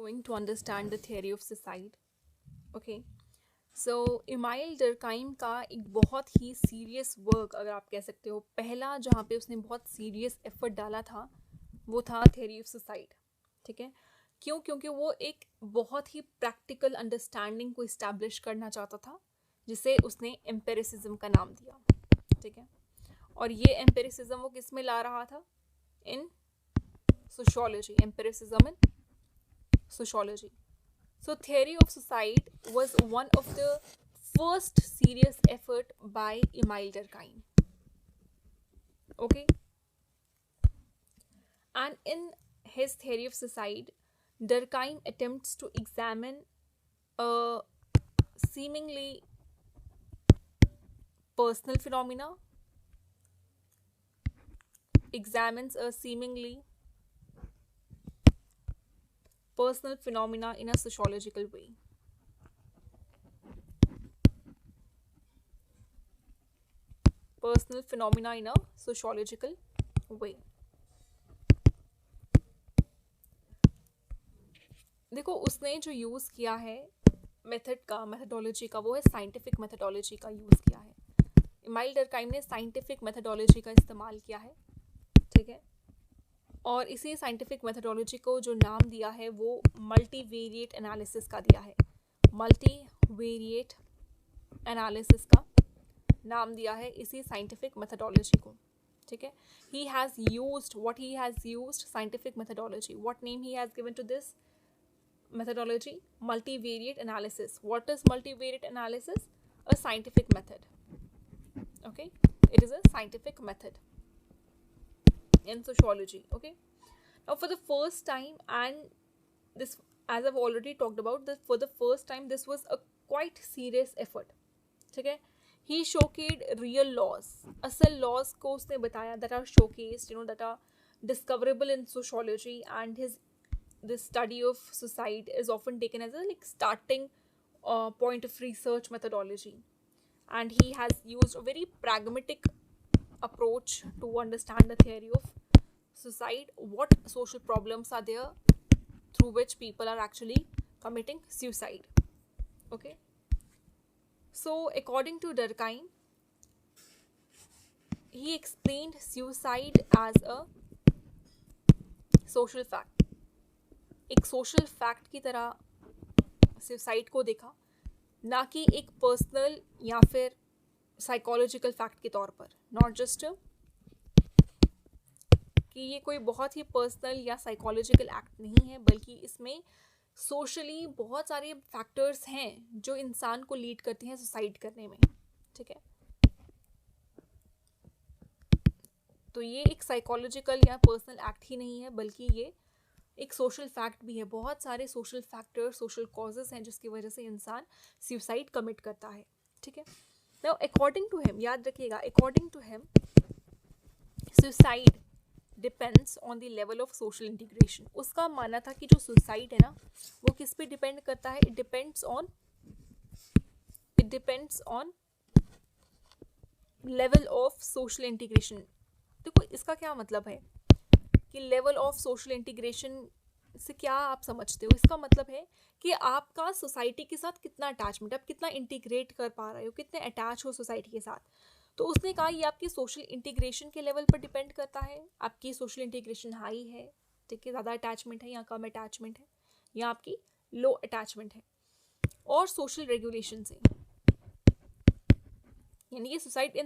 going to understand the theory of suicide. Okay. So Emile Durkheim का एक बहुत ही serious work, अगर आप कह सकते हो, पहला जहाँ पे उसने बहुत सीरियस एफर्ट डाला था वो था थ्योरी ऑफ सुसाइड. ठीक है. क्यों? क्योंकि वो एक बहुत ही प्रैक्टिकल अंडरस्टैंडिंग को इस्टेब्लिश करना चाहता था, जिसे उसने एम्पेरिसिज्म का नाम दिया. ठीक है. और ये एम्पेरिसिज्म वो किस में ला रहा था? इन sociology. Empiricism in sociology. So theory of suicide was one of the first serious effort by Emile Durkheim. Okay. And in his theory of suicide, Durkheim attempts to examine a seemingly personal phenomena, examines a seemingly personal phenomena in a sociological way. Personal phenomena in a sociological way. देखो, उसने जो use किया है methodology का, वो है scientific methodology का use किया है. इमाइल डरकाइम ने साइंटिफिक मेथडोलॉजी का इस्तेमाल किया है. ठीक है. और इसी साइंटिफिक मेथडोलॉजी को जो नाम दिया है वो मल्टीवेरिएट एनालिसिस का दिया है. मल्टीवेरिएट एनालिसिस का नाम दिया है इसी साइंटिफिक मेथडोलॉजी को. ठीक है. He has used scientific methodology. What name he has given to this methodology? Multivariate analysis. What is multivariate analysis? A scientific method. Okay, it is a scientific method in sociology. Okay. Now for the first time, and this, as I've already talked about, this for the first time this was a quite serious effort. ठीक है. He showcased real laws. असल laws को उसने बताया that are showcased, that are discoverable in sociology, and this study of suicide is often taken as a starting point of research methodology, and he has used a very pragmatic approach to understand the theory of suicide. What social problems are there through which people are actually committing suicide? Okay. So according to Durkheim, he explained suicide as a social fact. एक social fact की तरह suicide को देखा, ना कि एक personal या फिर साइकोलॉजिकल फैक्ट के तौर पर. नॉट जस्ट कि ये कोई बहुत ही पर्सनल या साइकोलॉजिकल एक्ट नहीं है, बल्कि इसमें सोशली बहुत सारे फैक्टर्स हैं जो इंसान को लीड करते हैं सुसाइड करने में. ठीक है. तो ये एक साइकोलॉजिकल या पर्सनल एक्ट ही नहीं है, बल्कि ये एक सोशल फैक्ट भी है. बहुत सारे सोशल फैक्टर, सोशल कॉजेस हैं जिसकी वजह से इंसान सुसाइड कमिट करता है. ठीक है. नाउ अकॉर्डिंग टू हिम, याद रखिएगा, according to him suicide depends on the level of social integration. उसका मानना था कि जो सुसाइड है ना, वो किस पे डिपेंड करता है? It depends on level of social integration. देखो, इसका क्या मतलब है कि लेवल ऑफ सोशल इंटीग्रेशन से क्या आप समझते हो? इसका मतलब है कि आपका सोसाइटी के साथ कितना अटैचमेंट, आप कितना इंटीग्रेट कर पा रहे हो, कितने अटैच हो सोसाइटी के साथ. तो उसने कहा ये आपकी सोशल इंटीग्रेशन के लेवल पर डिपेंड करता है. आपकी सोशल इंटीग्रेशन हाई है, ठीक है, ज़्यादा अटैचमेंट है, या कम अटैचमेंट है, या आपकी लो अटैचमेंट है. और सोशल रेगुलेशन से, यानी कि सोसाइटी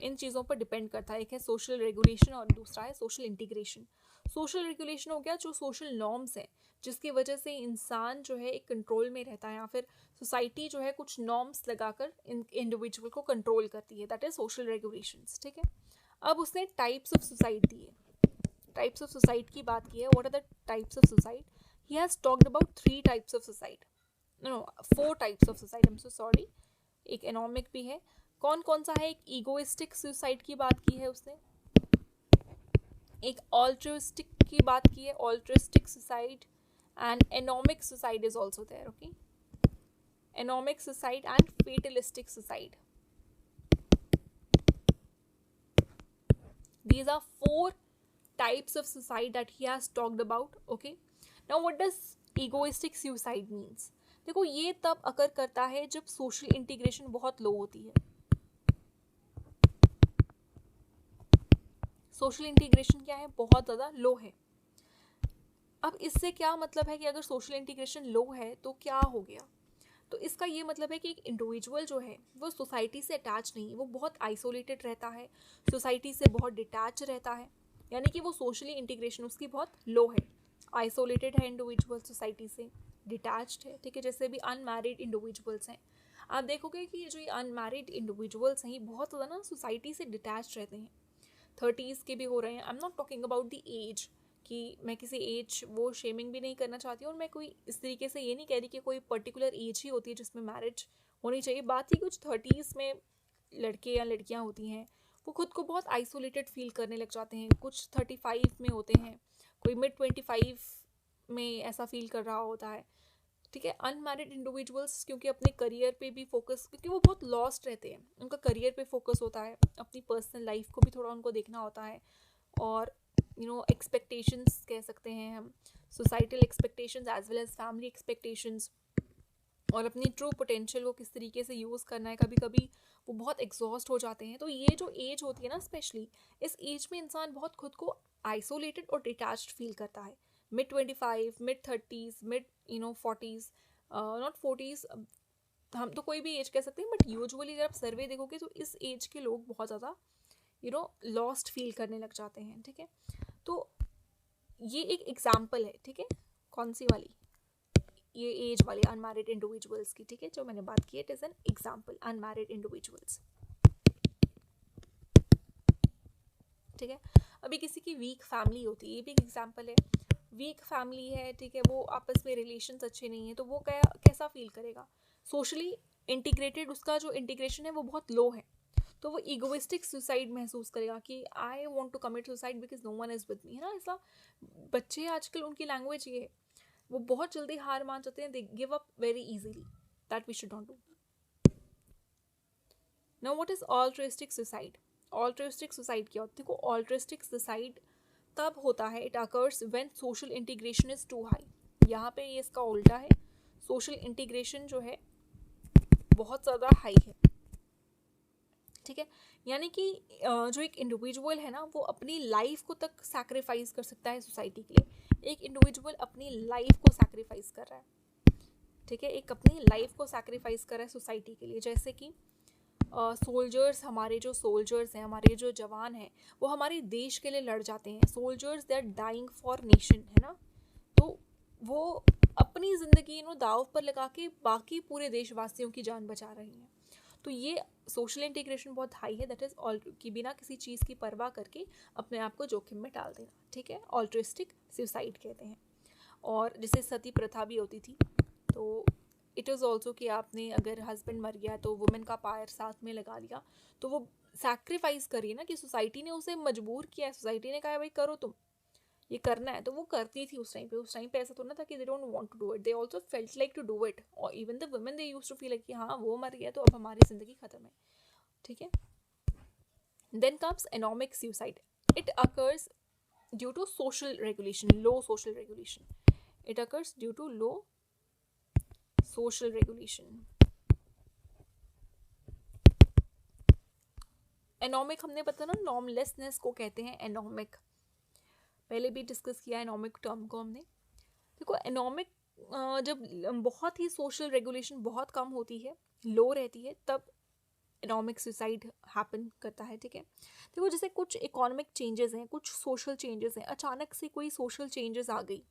इन चीज़ों पर डिपेंड करता है. एक है सोशल रेगुलेशन और दूसरा है सोशल इंटीग्रेशन. सोशल रेगुलेशन हो गया जो सोशल नॉर्म्स हैं, जिसकी वजह से इंसान जो है एक कंट्रोल में रहता है, या फिर सोसाइटी जो है कुछ नॉर्म्स लगाकर इंडिविजुअल को कंट्रोल करती है. That is social regulations. ठीक है. अब उसने टाइप्स ऑफ सुसाइड दिए, टाइप्स ऑफ सुसाइड की बात की है. What are the types of suicide? He has talked about 3 types of suicide. No, 4 types of suicide. I am so sorry. एक एनॉमिक भी है. कौन कौन सा है? एक ईगोइस्टिक सुसाइड की बात की है उसने, एक ऑल्ट्रिस्टिक की बात की है, altruistic suicide, and anomic suicide is also there. Okay. Anomic suicide and fatalistic suicide. These are 4 types of suicide that he has talked about. Okay. Now what does egoistic suicide means? देखो ये तब अकर करता है जब social integration बहुत लो होती है। Social integration क्या है? बहुत ज़्यादा लो है। अब इससे क्या मतलब है कि अगर सोशल इंटीग्रेशन लो है तो क्या हो गया? तो इसका ये मतलब है कि एक इंडिविजुअल जो है वो सोसाइटी से अटैच नहीं, वो बहुत आइसोलेटेड रहता है, सोसाइटी से बहुत डिटैच रहता है, यानी कि वो सोशली इंटीग्रेशन उसकी बहुत लो है, आइसोलेटेड है इंडिविजुअल, सोसाइटी से डिटैच्ड है। ठीक है, जैसे भी अनमैरिड इंडिविजुअल्स हैं, आप देखोगे कि जो ये अनमैरिड इंडिविजुअल्स हैं ये बहुत ज़्यादा ना सोसाइटी से डिटैच रहते हैं। 30s के भी हो रहे हैं। I am not talking about the age, कि मैं किसी एज वो शेमिंग भी नहीं करना चाहती हूँ, और मैं कोई इस तरीके से ये नहीं कह रही कि कोई पर्टिकुलर एज ही होती है जिसमें मैरिज होनी चाहिए। बात ही कुछ 30s में लड़के या लड़कियाँ होती हैं, वो खुद को बहुत आइसोलेटेड फील करने लग जाते हैं। कुछ 35 में होते हैं, कोई मिड 25 में ऐसा फील कर रहा होता है। ठीक है, अनमैरिड इंडिविजुअल्स क्योंकि अपने करियर पे भी फोकस, क्योंकि वो बहुत लॉस्ट रहते हैं, उनका करियर पे फोकस होता है, अपनी पर्सनल लाइफ को भी थोड़ा उनको देखना होता है, और एक्सपेक्टेशंस कह सकते हैं हम, societal expectations as well as family expectations, और अपनी ट्रू पोटेंशियल को किस तरीके से यूज़ करना है, कभी कभी वो बहुत एग्जॉस्ट हो जाते हैं। तो ये जो एज होती है ना, स्पेशली इस एज में इंसान बहुत खुद को आइसोलेटेड और डिटैच्ड फील करता है। Mid 25, mid 30s, mid 40s, not 40s, हम तो कोई भी एज कह सकते हैं, बट यूजुअली अगर आप सर्वे देखोगे तो इस एज के लोग बहुत ज़्यादा लॉस्ट फील करने लग जाते हैं। ठीक है, तो ये एक एग्जाम्पल है। ठीक है, कौन सी वाली? ये एज वाले अनमैरिड इंडिविजुअल्स की। ठीक है, जो मैंने बात की, it is an example, unmarried individuals. ठीक है, अभी किसी की वीक फैमिली होती है, ये भी एक एग्जाम्पल है। वीक फैमिली है, ठीक है, वो आपस में रिलेशंस अच्छे नहीं है, तो वो कैसा फील करेगा? सोशली इंटीग्रेटेड, उसका जो इंटीग्रेशन है वो बहुत लो है, तो वो ईगोइस्टिक सुसाइड महसूस करेगा कि I want to commit suicide because no one is with me, है ना। ऐसा बच्चे आजकल, उनकी लैंग्वेज ये है, वो बहुत जल्दी हार मान जाते हैं, they give up very easily, that we should not do. Now what is altruistic suicide? Altruistic suicide क्या होता है? देखो, ऑल्ट्रिस्टिक सुसाइड तब होता है, it occurs when social integration is too high. यहाँ पे ये इसका उल्टा है, सोशल इंटीग्रेशन जो है बहुत ज़्यादा हाई है। ठीक है, यानी कि जो एक इंडिविजुअल है ना, वो अपनी लाइफ को तक सैक्रिफाइस कर सकता है सोसाइटी के लिए। एक इंडिविजुअल अपनी लाइफ को सैक्रिफाइस कर रहा है। ठीक है, एक अपनी लाइफ को सैक्रिफाइस कर रहा है सोसाइटी के लिए। जैसे कि सोल्जर्स, हमारे जो सोल्जर्स हैं, हमारे जो जवान हैं, वो हमारे देश के लिए लड़ जाते हैं। Soldiers, they are dying for nation, है ना। तो वो अपनी ज़िंदगी दाव पर लगा के बाकी पूरे देशवासियों की जान बचा रही हैं। तो ये सोशल इंटीग्रेशन बहुत हाई है, दैट इज़ ऑल, कि बिना किसी चीज़ की परवाह करके अपने आप को जोखिम में डाल देना। ठीक है, ऑल्ट्रिस्टिक सुसाइड कहते हैं। और जैसे सती प्रथा भी होती थी, तो इट इज़ ऑल्सो कि आपने अगर हस्बैंड मर गया तो वुमेन का पायर साथ में लगा लिया, तो वो सैक्रिफाइस करिए ना, कि सोसाइटी ने उसे मजबूर किया है, सोसाइटी ने कहा भाई करो, तुम ये करना है, तो वो करती थी उस टाइम पे ऐसा तो ना था कि they don't want to do it, they also felt like to do it, और even the women, they used to feel like कि हाँ वो मर गया तो अब हमारी जिंदगी खत्म है। ठीक है, then comes anomic suicide. It occurs due to social regulation, low social regulation. It occurs due to low social regulation. Anomic हमने पता ना, नॉर्मलेसनेस को कहते हैं एनोमिक, पहले भी डिस्कस किया एनोमिक टर्म को हमने। देखो, एनोमिक जब बहुत ही सोशल रेगुलेशन बहुत कम होती है, लो रहती है, तब इकोनॉमिक सुसाइड हैपन करता है। ठीक है, देखो जैसे कुछ इकोनॉमिक चेंजेस हैं, कुछ सोशल चेंजेस हैं, अचानक से कोई सोशल चेंजेस आ गई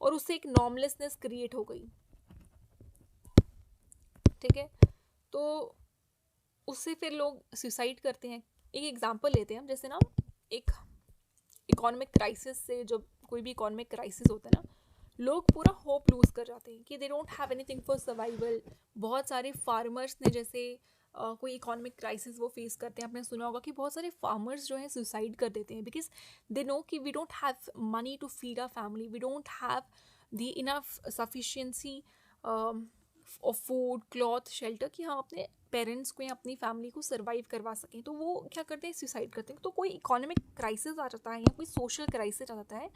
और उससे एक नॉर्मलेसनेस क्रिएट हो गई। ठीक है, तो उससे फिर लोग सुसाइड करते हैं। एक एग्जांपल लेते हैं हम, जैसे ना एक इकोनॉमिक क्राइसिस से, जब कोई भी इकोनॉमिक क्राइसिस होता है ना, लोग पूरा होप लूज कर जाते हैं कि they don't have anything for survival. बहुत सारे फार्मर्स ने, जैसे कोई इकोनॉमिक क्राइसिस वो फेस करते हैं, आपने सुना होगा कि बहुत सारे फार्मर्स जो हैं सुसाइड कर देते हैं, बिकॉज दे नो कि we don't have money to feed our family, we don't have the enough sufficiency of food, cloth, shelter, कि हम अपने पेरेंट्स को या अपनी फैमिली को सर्वाइव करवा सकें। तो वो क्या करते हैं, सुसाइड करते हैं। तो कोई इकोनॉमिक क्राइसिस आ जाता है या कोई सोशल क्राइसिस आ जाता है,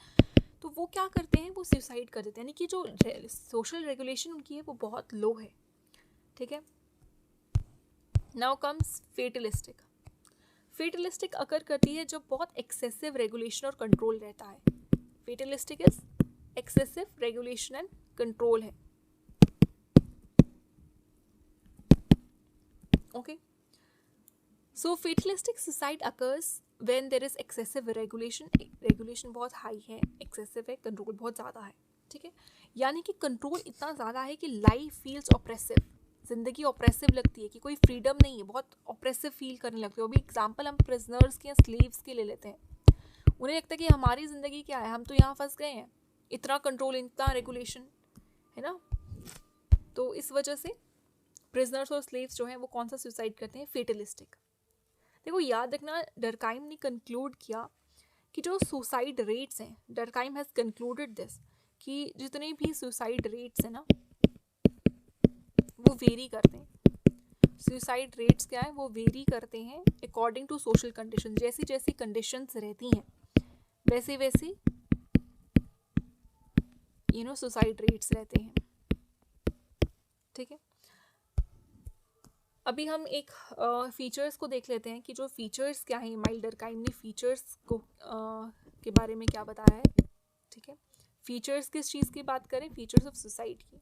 तो वो क्या करते हैं, वो सुसाइड कर देते हैं, यानी कि जो सोशल रेगुलेशन उनकी है वो बहुत लो है, ठीक है। Now comes fatalistic. फेटलिस्टिक अकर करती है जब बहुत एक्सेसिव रेगुलेशन और कंट्रोल रहता है। Fatalistic is excessive regulation and control है, okay. So fatalistic suicide occurs when there is excessive regulation, regulation बहुत हाई है, एक्सेसिव है, कंट्रोल बहुत ज़्यादा है, ठीक है। यानी कि कंट्रोल इतना ज़्यादा है कि लाइफ फील्स ऑप्रेसिव, ज़िंदगी ऑप्रेसिव लगती है, कि कोई फ्रीडम नहीं है, बहुत ऑप्रेसिव फील करने लगते हो। अभी एग्जांपल हम प्रिजनर्स के या स्लेव्स के ले लेते हैं, उन्हें लगता है कि हमारी ज़िंदगी क्या है, हम तो यहाँ फंस गए हैं, इतना कंट्रोल, इतना रेगुलेशन है ना। तो इस वजह से प्रिजनर्स और स्लेव्स जो हैं वो कौन सा सुसाइड करते हैं, फेटलिस्टिक। देखो याद रखना, डरकाइम ने कंक्लूड किया कि जो सुसाइड रेट्स हैं, डरकाइम हैज़ कंक्लूडेड दिस, कि जितने भी सुसाइड रेट्स हैं ना वो वेरी करते हैं। सुसाइड रेट्स क्या है, वो वेरी करते हैं अकॉर्डिंग टू सोशल कंडीशन। जैसी जैसी कंडीशंस रहती हैं वैसे वैसे सुसाइड रेट्स रहते हैं, ठीक है। अभी हम एक फीचर्स को देख लेते हैं कि जो फीचर्स क्या है, इमाइल डरकाइम ने फीचर्स को के बारे में क्या बताया है, ठीक है। फीचर्स किस चीज़ की बात करें, फीचर्स ऑफ सुसाइड की।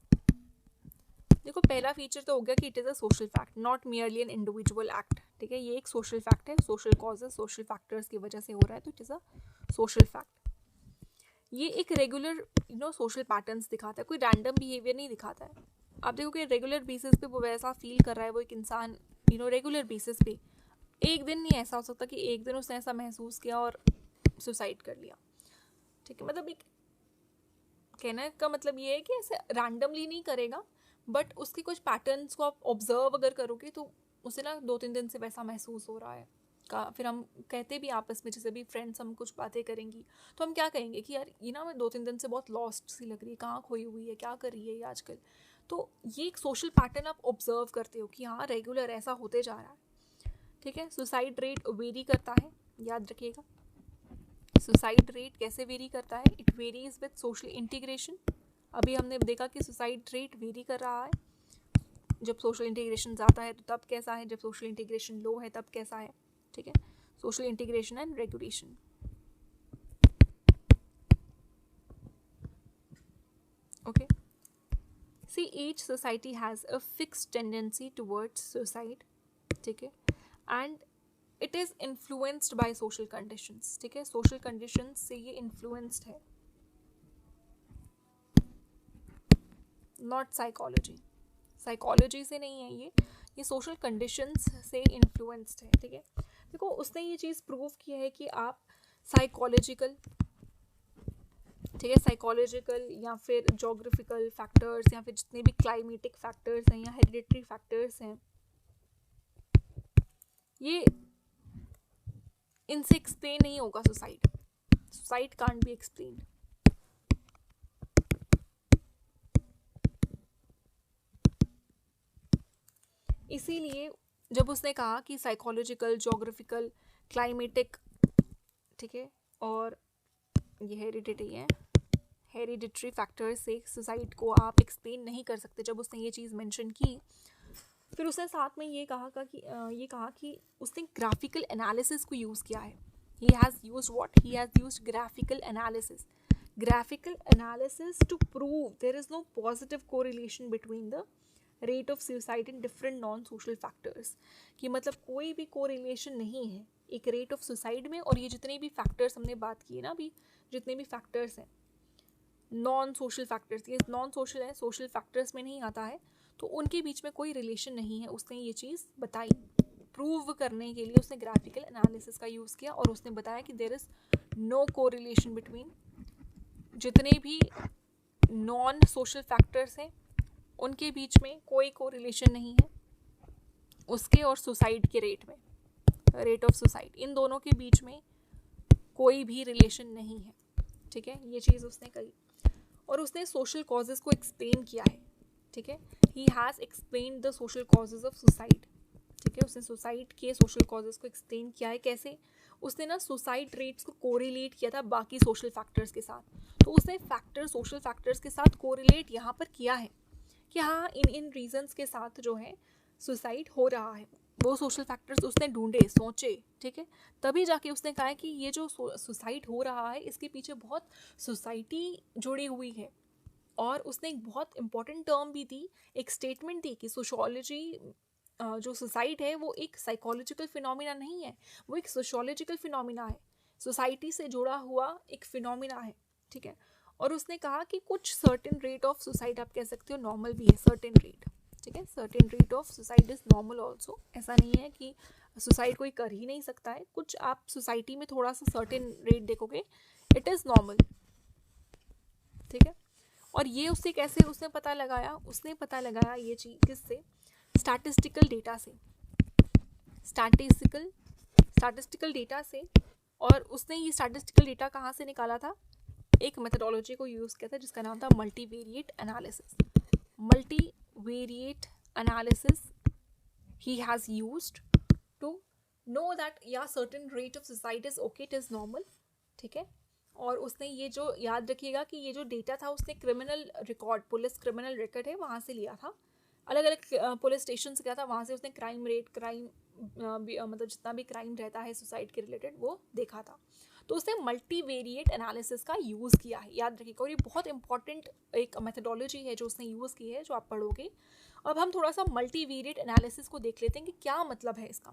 देखो पहला फीचर तो हो गया कि it is a social fact, not merely an individual act, ठीक है। ये एक सोशल फैक्ट है, सोशल कॉजेज, सोशल फैक्टर्स की वजह से हो रहा है, तो it is a social fact. ये एक रेगुलर सोशल पैटर्न्स दिखाता है, कोई रैंडम बिहेवियर नहीं दिखाता है। आप देखो कि रेगुलर बेसिस पे वो वैसा फील कर रहा है, वो एक इंसान रेगुलर बेसिस पे, एक दिन नहीं ऐसा हो सकता कि एक दिन उसने ऐसा महसूस किया और सुसाइड कर लिया, ठीक है। मतलब एक कहने का मतलब ये है कि ऐसे रैंडमली नहीं करेगा, बट उसके कुछ पैटर्न्स को आप ऑब्जर्व अगर करोगे तो उसे ना 2-3 दिन से वैसा महसूस हो रहा है का। फिर हम कहते भी आपस में, जैसे भी फ्रेंड्स हम कुछ बातें करेंगी तो हम क्या कहेंगे कि यार ये ना मैं 2-3 दिन से बहुत लॉस्ट सी लग रही है, कहाँ खोई हुई है, क्या कर रही है ये आजकल। तो ये एक सोशल पैटर्न आप ऑब्जर्व करते हो कि हाँ रेगुलर ऐसा होते जा रहा है, ठीक है। सुसाइड रेट वेरी करता है, याद रखिएगा। सुसाइड रेट कैसे वेरी करता है, it varies with social integration. अभी हमने देखा कि सुसाइड रेट वेरी कर रहा है, जब सोशल इंटीग्रेशन ज़्यादा है तो तब कैसा है, जब सोशल इंटीग्रेशन लो है तब कैसा है, ठीक है। Social integration and regulation, okay. See, each society has a fixed tendency towards suicide, ठीक है, and it is influenced by social conditions, ठीक है। social conditions से ये influenced है, not psychology, psychology से नहीं है ये social conditions से influenced है, ठीक है। देखो उसने ये चीज़ प्रूव की है कि आप साइकोलॉजिकल, ठीक है, साइकोलॉजिकल या फिर जोग्राफिकल फैक्टर्स या फिर जितने भी क्लाइमेटिक फैक्टर्स हैं या हेरिडिटरी फैक्टर्स हैं, ये इनसे एक्सप्लेन नहीं होगा suicide. Suicide can't be explained. इसीलिए जब उसने कहा कि साइकोलॉजिकल, जोग्राफिकल, क्लाइमेटिक, ठीक है, और ये हेरिडिटरी फैक्टर्स से सुसाइड को आप एक्सप्लेन नहीं कर सकते, जब उसने ये चीज़ मेंशन की, फिर उसने साथ में ये कहा कि उसने ग्राफिकल एनालिसिस को यूज़ किया है। He has used what, he has used graphical analysis to prove there is no positive correlation between the rate of suicide in different non social factors, कि मतलब कोई भी कोरिलेशन नहीं है एक रेट ऑफ सुसाइड में और ये जितने भी फैक्टर्स हमने बात की है ना अभी, जितने भी फैक्टर्स हैं नॉन सोशल फैक्टर्स, ये नॉन सोशल है, सोशल फैक्टर्स में नहीं आता है, तो उनके बीच में कोई रिलेशन नहीं है। उसने ये चीज़ बताई, प्रूव करने के लिए उसने ग्राफिकल एनालिसिस का यूज़ किया और उसने बताया कि there is no correlation between जितने भी नॉन सोशल फैक्टर्स हैं उनके बीच में कोई कोरिलेशन नहीं है उसके और सुसाइड के रेट में, रेट ऑफ सुसाइड, इन दोनों के बीच में कोई भी रिलेशन नहीं है, ठीक है। ये चीज़ उसने कही और उसने सोशल कॉजेज़ को एक्सप्लेन किया है, ठीक है। He has explained the social causes of suicide, ठीक ठीक है। उसने सुसाइड के सोशल कॉजेज को एक्सप्लेन किया है। कैसे? उसने ना सुसाइड रेट्स को कोरिलेट किया था बाकी सोशल फैक्टर्स के साथ। तो उसने फैक्टर सोशल फैक्टर्स के साथ कोरिलेट यहाँ पर किया है कि हाँ इन रीजंस के साथ जो है सुसाइड हो रहा है। वो सोशल फैक्टर्स उसने ढूंढे, सोचे, ठीक है। तभी जाके उसने कहा है कि ये जो सुसाइड हो रहा है इसके पीछे बहुत सोसाइटी जुड़ी हुई है। और उसने एक बहुत इंपॉर्टेंट टर्म भी दी, एक स्टेटमेंट दी कि सोशियोलॉजी जो सुसाइड है वो एक साइकोलॉजिकल फिनोमिना नहीं है, वो एक सोशियोलॉजिकल फिनोमिना है, सोसाइटी से जुड़ा हुआ एक फिनोमिना है, ठीक है। और उसने कहा कि कुछ सर्टेन रेट ऑफ सुसाइड आप कह सकते हो नॉर्मल भी है, सर्टेन रेट, ठीक है। Certain rate of suicide is normal also. ऐसा नहीं है कि सुसाइड कोई कर ही नहीं सकता है, कुछ आप सोसाइटी में थोड़ा सा सर्टेन रेट देखोगे, इट इज़ नॉर्मल, ठीक है। और ये उससे कैसे उसने पता लगाया? उसने पता लगाया ये चीज़ किससे? स्टैटिस्टिकल डेटा से, स्टैटिस्टिकल डेटा से। और उसने ये स्टैटिस्टिकल डेटा कहाँ से निकाला था? एक मेथडोलॉजी को यूज़ किया था जिसका नाम था multivariate analysis. Multivariate analysis he has used to know that या certain rate of suicide is okay, it is normal, ठीक है। और उसने ये जो याद रखिएगा कि ये जो डेटा था उसने criminal record, police criminal record है वहाँ से लिया था, अलग अलग पुलिस स्टेशन से गया था, वहाँ से उसने क्राइम रेट, क्राइम मतलब जितना भी क्राइम रहता है सुसाइड के रिलेटेड वो देखा था। तो उसने मल्टीवेरिएट एनालिसिस का यूज़ किया है, याद रखिएगा। और ये बहुत इंपॉर्टेंट एक मेथडोलॉजी है जो उसने यूज़ की है, जो आप पढ़ोगे। अब हम थोड़ा सा मल्टीवेरिएट एनालिसिस को देख लेते हैं कि क्या मतलब है इसका।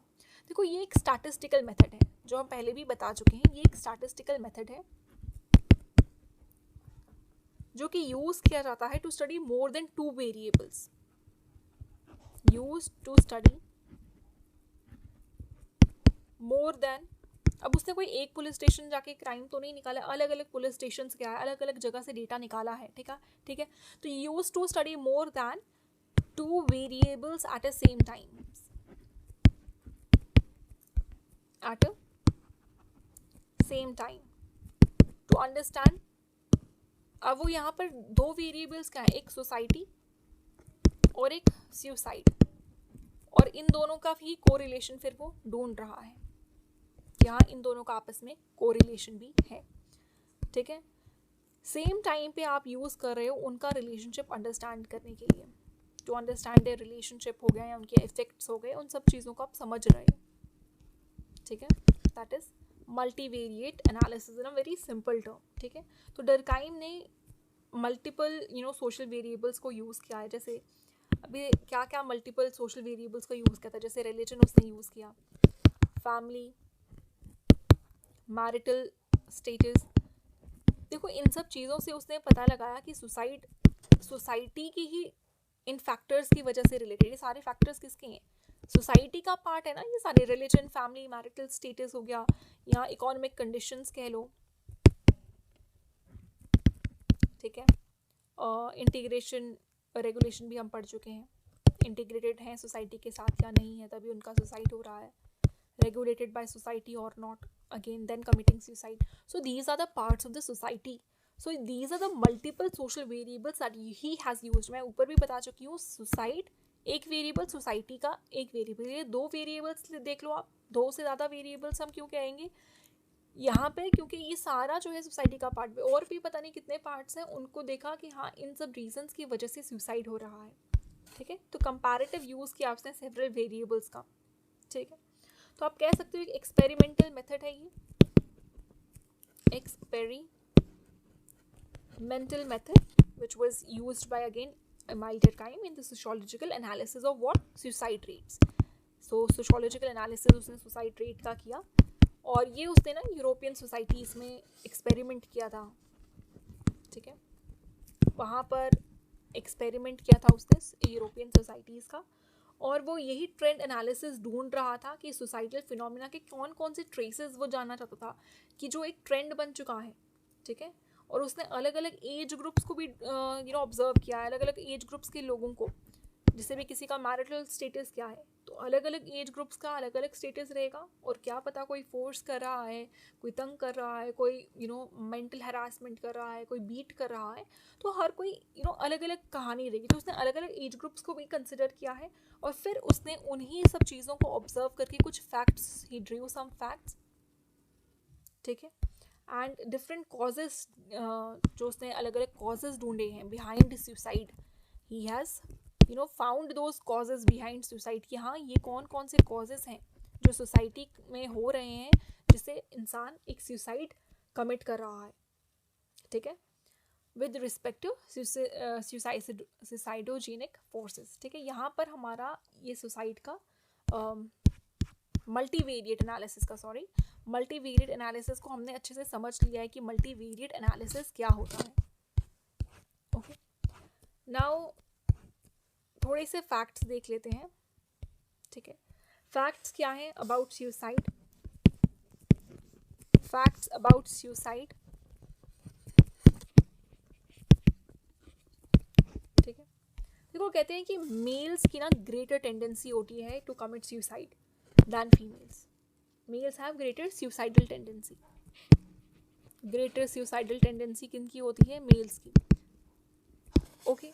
देखो ये एक स्टैटिस्टिकल मेथड है, जो हम पहले भी बता चुके हैं। ये एक स्टैटिस्टिकल मेथड है जो कि यूज़ किया जाता है to study more than 2 variables, use to study more than. अब उसने कोई एक पुलिस स्टेशन जाके क्राइम तो नहीं निकाला, अलग अलग पुलिस स्टेशन क्या है, अलग अलग जगह से डेटा निकाला है, ठीक है। तो use to study more than 2 variables at a same time, at a same time to understand। अब वो यहाँ पर 2 वेरिएबल्स क्या है, एक सोसाइटी और एक सुसाइड, और इन दोनों का भी कोरिलेशन फिर वो ढूंढ रहा है। यहाँ इन दोनों का आपस में कोरिलेशन भी है, ठीक है। सेम टाइम पे आप यूज़ कर रहे हो उनका रिलेशनशिप अंडरस्टैंड करने के लिए, टू अंडरस्टैंड देयर रिलेशनशिप हो गया या उनके इफेक्ट्स हो गए, उन सब चीज़ों को आप समझ रहे हो, ठीक है। That is multivariate analysis in a very simple term, ठीक है। तो डरकाइम ने मल्टीपल सोशल वेरिएबल्स को यूज़ किया है। जैसे अभी क्या क्या मल्टीपल सोशल वेरिएबल्स को यूज़ किया था, जैसे रिलीजन उसने यूज़ किया, फैमिली, मैरिटल स्टेटस। देखो इन सब चीज़ों से उसने पता लगाया कि सुसाइड सोसाइटी की ही इन फैक्टर्स की वजह से रिलेटेड। ये सारे फैक्टर्स किसके हैं? सोसाइटी का पार्ट है ना ये सारे, रिलीजन, फैमिली, मैरिटल स्टेटस हो गया, या इकोनॉमिक कंडीशंस कह लो, ठीक है। इंटीग्रेशन रेगुलेशन भी हम पढ़ चुके हैं, इंटीग्रेटेड हैं सोसाइटी के साथ या नहीं है तभी उनका सुसाइड हो रहा है, regulated by society or not, again then committing suicide. So these are the parts of the society. So these are the multiple social variables that he has used. मैं ऊपर भी बता चुकी हूँ, सुसाइड एक वेरिएबल, सोसाइटी का एक variable, ये 2 वेरिएबल्स देख लो आप। 2 से ज़्यादा वेरिएबल्स हम क्यों कहेंगे यहाँ पे? क्योंकि ये सारा जो है सोसाइटी का पार्ट, और भी पता नहीं कितने पार्ट्स हैं, उनको देखा कि हाँ इन सब रीजंस की वजह से सुसाइड हो रहा है, ठीक है। तो कंपैरेटिव यूज़ किया आपने सेवरल वेरिएबल्स का, ठीक है। तो आप कह सकते हो एक एक्सपेरिमेंटल मेथड है ये, experimental method which was used by again Emile Durkheim in the sociological analysis of what? Suicide rates. So sociological analysis उसने suicide rate का किया, और ये उसने ना यूरोपियन सोसाइटीज़ में एक्सपेरिमेंट किया था, ठीक है। वहाँ पर एक्सपेरिमेंट किया था उसने यूरोपियन सोसाइटीज़ का, और वो यही ट्रेंड एनालिसिस ढूंढ रहा था कि सोसाइटल फिनोमिना के कौन कौन से ट्रेसेस वो जानना चाहता था कि जो एक ट्रेंड बन चुका है, ठीक है। और उसने अलग अलग एज ग्रुप्स को भी ऑब्जर्व किया है, अलग अलग एज ग्रुप्स के लोगों को, जिससे भी किसी का मैरिटल स्टेटस क्या है, तो तो अलग अलग एज ग्रुप्स का अलग अलग स्टेटस रहेगा, और क्या पता कोई फोर्स कर रहा है, कोई तंग कर रहा है, कोई मेंटल हरासमेंट कर रहा है, कोई बीट कर रहा है, तो हर कोई अलग अलग कहानी रहेगी। तो उसने अलग अलग एज ग्रुप्स को भी कंसिडर किया है, और फिर उसने उन्हीं सब चीज़ों को ऑब्जर्व करके कुछ फैक्ट्स, ही ड्रू सम फैक्ट्स, ठीक है, एंड डिफरेंट कॉजेज, जो उसने अलग अलग कॉजेज ढूंढे हैं behind suicide, he has found those causes behind suicide, कि हाँ ये कौन कौन से कॉजेज हैं जो सोसाइटी में हो रहे हैं जिससे इंसान एक सुसाइड कमिट कर रहा है, ठीक है, विद रिस्पेक्ट टू सुसाइडोजेनिक फोर्सेस, ठीक है। यहाँ पर हमारा ये सुसाइड का मल्टीवेरिएट एनालिसिस को हमने अच्छे से समझ लिया है कि मल्टीवेरिएट एनालिसिस क्या होता है। ओके, नाउ थोड़े से फैक्ट्स देख लेते हैं, ठीक है। फैक्ट्स क्या हैं about suicide? Facts about suicide, ठीक है। देखो कहते हैं कि मेल्स की ना ग्रेटर टेंडेंसी होती है to commit suicide than females. Males have greater suicidal tendency. Greater suicidal tendency किनकी होती है? मेल्स की। ओके,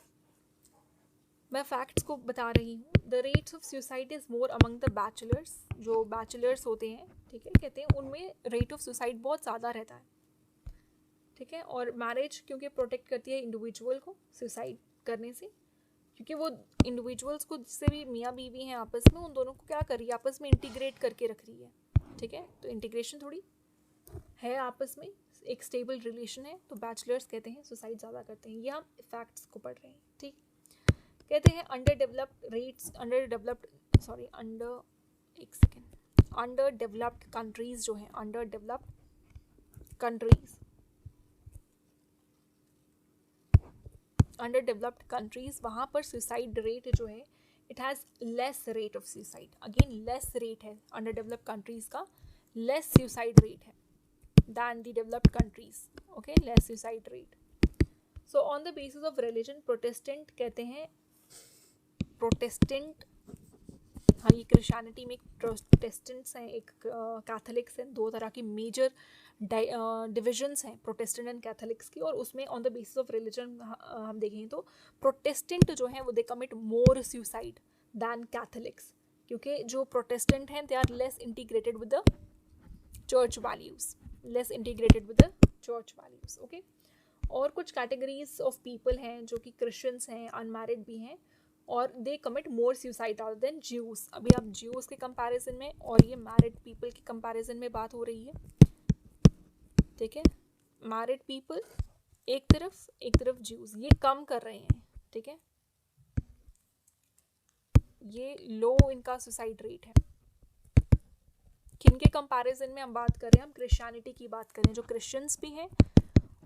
मैं फैक्ट्स को बता रही हूँ। The rates of suicide is more among the bachelors. जो बैचलर्स होते हैं, ठीक है, कहते हैं उनमें रेट ऑफ सुसाइड बहुत ज़्यादा रहता है, ठीक है। और मैरिज क्योंकि प्रोटेक्ट करती है इंडिविजुअल को सुसाइड करने से, क्योंकि वो इंडिविजुअल्स को जिससे भी मियाँ बीवी हैं आपस में, उन दोनों को क्या कर रही है? आपस में इंटीग्रेट करके रख रही है, ठीक है। तो इंटीग्रेशन थोड़ी है आपस में, एक स्टेबल रिलेशन है, तो बैचलर्स कहते हैं सुसाइड ज़्यादा करते हैं। ये हम फैक्ट्स को पढ़ रहे हैं, ठीक। कहते हैं अंडर डेवलप्ड कंट्रीज जो हैं, अंडर डेवलप्ड कंट्रीज, वहाँ पर सुसाइड रेट जो है, it has less rate of suicide. Again less rate है अंडर डेवलप्ड कंट्रीज का, लेस सुसाइड रेट है than the developed countries. Okay, less suicide rate. So on the basis of religion, Protestant कहते हैं, Protestant, हाँ ये Christianity में एक Protestants हैं, एक कैथोलिक्स हैं, दो तरह की मेजर डिविजन्स हैं प्रोटेस्टेंट एंड कैथोलिक्स की। और उसमें on the basis of religion हम देखें तो प्रोटेस्टेंट जो हैं वो they commit more suicide than Catholics, क्योंकि जो प्रोटेस्टेंट हैं they are less integrated with the church values, okay. और कुछ कैटेगरीज ऑफ पीपल हैं जो कि क्रिश्चियंस हैं, अनमैरिड भी हैं, और दे commit more suicide rather than Jews. अभी आप ज्यूज़ के कंपैरिजन में और ये मैरिड पीपल के कंपैरिजन में बात हो रही है, ठीक है। मैरिड पीपल एक तरफ ज्यूज़, ये कम कर रहे हैं, ठीक है, ये लो इनका सुसाइड रेट है। किनके कंपैरिजन में हम बात कर रहे हैं? हम क्रिश्चियनिटी की बात करें, जो क्रिश्चियंस भी हैं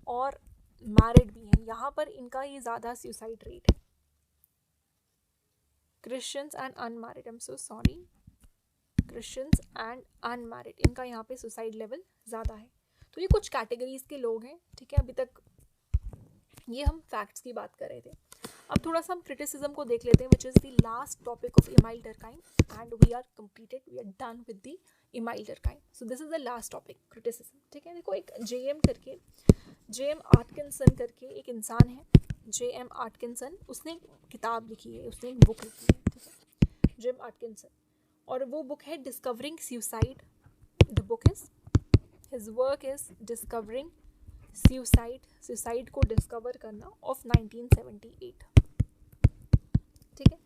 और मैरिड भी हैं, यहाँ पर इनका ये ज़्यादा सुसाइड रेट है। Christians and unmarried, I am so sorry, Christians and unmarried, इनका यहाँ पे सुसाइड लेवल ज़्यादा है। तो ये कुछ कैटेगरीज के लोग हैं, ठीक है। अभी तक ये हम फैक्ट्स की बात कर रहे थे। अब थोड़ा सा हम क्रिटिसिज्म को देख लेते हैं, which is the last topic of Emile Durkheim, and we are done with the Emile Durkheim. So this is the last topic, criticism, ठीक है। देखो एक जेएम आटकिंसन करके एक इंसान है, जेएम आटकिंसन, उसने किताब लिखी है, उसने एक बुक लिखी है, ठीक है, जेएम आटकिंसन, और वो बुक है discovering suicide. The book is, his work is discovering suicide को डिस्कवर करना ऑफ 1978, ठीक है।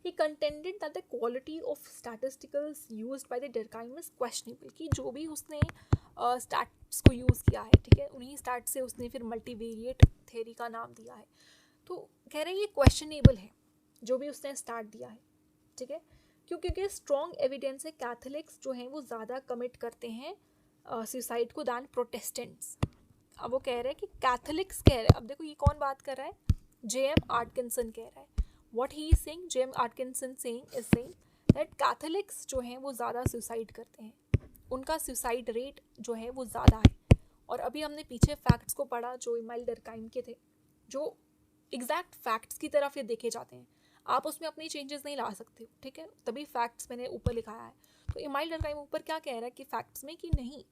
He contended that the quality of statisticals used by the Durkheim is questionable, कि जो भी उसने स्टैट्स को यूज़ किया है, ठीक है, उन्हीं स्टैट से उसने फिर मल्टीवेरिएट थ्योरी का नाम दिया है। तो कह रहे हैं ये क्वेश्चनेबल है जो भी उसने स्टार्ट दिया है, ठीक है, क्योंकि स्ट्रॉन्ग एविडेंस है कैथोलिक्स जो हैं वो ज़्यादा कमिट करते हैं सुसाइड को दैन प्रोटेस्टेंट्स। अब वो कह रहे हैं कि कैथोलिक्स कह रहे हैं, अब देखो ये कौन बात कर रहा है? जेएम आटकिंसन कह रहा है। What he is saying, J M Atkinson is saying that Catholics जो हैं वो ज़्यादा सुसाइड करते हैं, उनका सुसाइड रेट जो है वो ज़्यादा है। और अभी हमने पीछे फैक्ट्स को पढ़ा जो इमाइल डर्काइम के थे, जो एग्जैक्ट फैक्ट्स की तरफ ये देखे जाते हैं। आप उसमें अपनी चेंजेस नहीं ला सकते हो, ठीक है, तभी फैक्ट्स मैंने ऊपर लिखाया है। तो इमाइल डरकाइम ऊपर क्या कह रहा है कि फैक्ट्स में कि नहीं,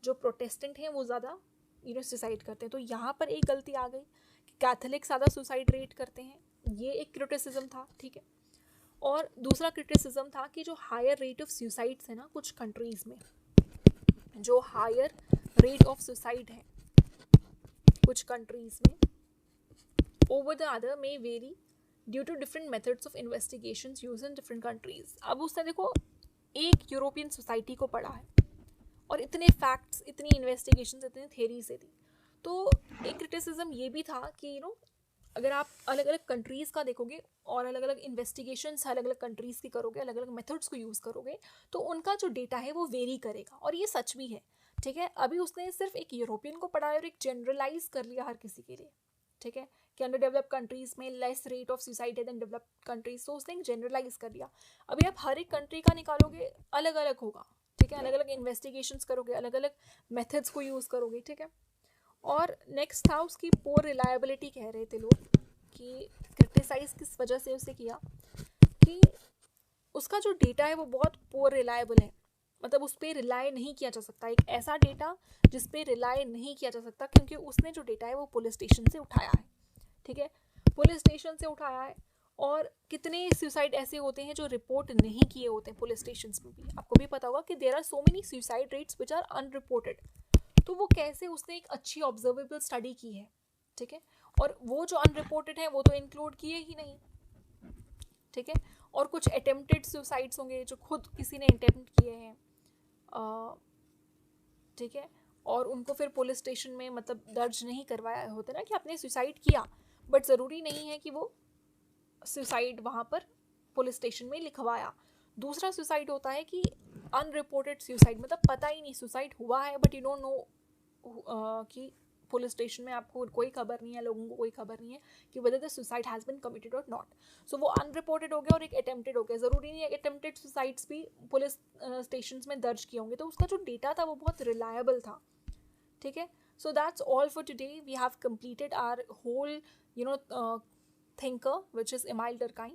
जो प्रोटेस्टेंट हैं वो ज़्यादा सुसाइड करते हैं। तो यहाँ पर एक गलती आ गई कि कैथोलिक ज़्यादा सुसाइड रेट करते हैं, ये एक क्रिटिसिज्म था, ठीक है। और दूसरा क्रिटिसिज्म था कि जो हायर रेट ऑफ सुसाइड्स है ना कुछ कंट्रीज़ में, जो हायर रेट ऑफ सुसाइड है कुछ कंट्रीज़ में over the other may vary due to different methods of investigations used in different countries. अब उसने देखो एक यूरोपियन सोसाइटी को पढ़ा है और इतने फैक्ट्स, इतनी इन्वेस्टिगेशंस, इतनी थेरीज दे दी। तो एक क्रिटिसिज्म ये भी था कि अगर आप अलग अलग कंट्रीज़ का देखोगे और अलग अलग इन्वेस्टिगेशंस अलग अलग कंट्रीज़ की करोगे, अलग अलग मेथड्स को यूज़ करोगे, तो उनका जो डेटा है वो वेरी करेगा, और ये सच भी है, ठीक है। अभी उसने सिर्फ एक यूरोपियन को पढ़ा और एक जनरलाइज कर लिया हर किसी के लिए, ठीक है, कि अंडर डेवलप्ड कंट्रीज़ में लेस रेट ऑफ सुसाइड है देन डेवलप्ड कंट्रीज, तो उसने जनरलाइज कर लिया। अभी आप हर एक कंट्री का निकालोगे अलग अलग होगा, ठीक है, अलग अलग इन्वेस्टिगेशंस करोगे, अलग अलग मेथड्स को यूज़ करोगे, ठीक है। और नेक्स्ट था उसकी पोर रिलायबिलिटी, कह रहे थे लोग कि क्रिटिसाइज किस वजह से उसे किया कि उसका जो डेटा है वो बहुत पोर रिलायबल है, मतलब उस पर रिलाय नहीं किया जा सकता, एक ऐसा डेटा जिस पे रिलाय नहीं किया जा सकता, क्योंकि उसने जो डेटा है वो पुलिस स्टेशन से उठाया है, ठीक है, पुलिस स्टेशन से उठाया है। और कितने सुसाइड ऐसे होते हैं जो रिपोर्ट नहीं किए होते हैं पुलिस स्टेशन में भी, आपको भी पता होगा कि there are so many suicide rates which are unreported. तो वो कैसे, उसने एक अच्छी ऑब्जर्वेबल स्टडी की है, ठीक है, और वो जो अनरिपोर्टेड है वो तो इंक्लूड किए ही नहीं, ठीक है। और कुछ अटेम्प्टेड सुसाइड्स होंगे जो खुद किसी ने अटेम्प्ट किए हैं, ठीक है, और उनको फिर पुलिस स्टेशन में मतलब दर्ज नहीं करवाया होता ना कि आपने सुसाइड किया, बट ज़रूरी नहीं है कि वो सुसाइड वहाँ पर पुलिस स्टेशन में लिखवाया। दूसरा सुसाइड होता है कि अनरिपोर्टेड सुसाइड, मतलब पता ही नहीं सुसाइड हुआ है बट यू डोंट नो कि पुलिस स्टेशन में आपको कोई खबर नहीं है, लोगों को कोई खबर नहीं है कि whether the suicide has been committed और नॉट। सो वो अनरिपोर्टेड हो गया और एक अटेम्प्टेड हो गया। ज़रूरी नहीं है अटेम्प्टेड सुसाइड्स भी पुलिस स्टेशन में दर्ज किए होंगे, तो उसका जो डेटा था वो बहुत रिलायबल था, ठीक है। So that's all for today, we have completed our whole thinker, which is Emile Durkheim,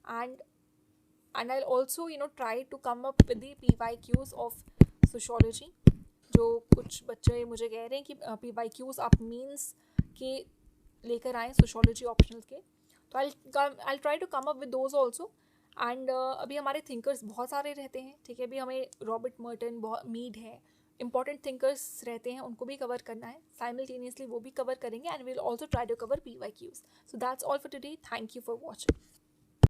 and I'll also try to come up with the PYQs of sociology। जो कुछ बच्चे मुझे कह रहे हैं कि PYQs आप मीन्स के लेकर आएँ सोशोलॉजी ऑप्शनल के, तो I'll try to come up with those also। And अभी हमारे थिंकर्स बहुत सारे रहते हैं, ठीक है, अभी हमें रॉबर्ट मर्टन, मीड है, इंपॉर्टेंट थिंकर्स रहते हैं, उनको भी कवर करना है साइमल्टेनियसली, वो भी कवर करेंगे, and will also try to cover PYQs। So that's all for today, thank you for watching.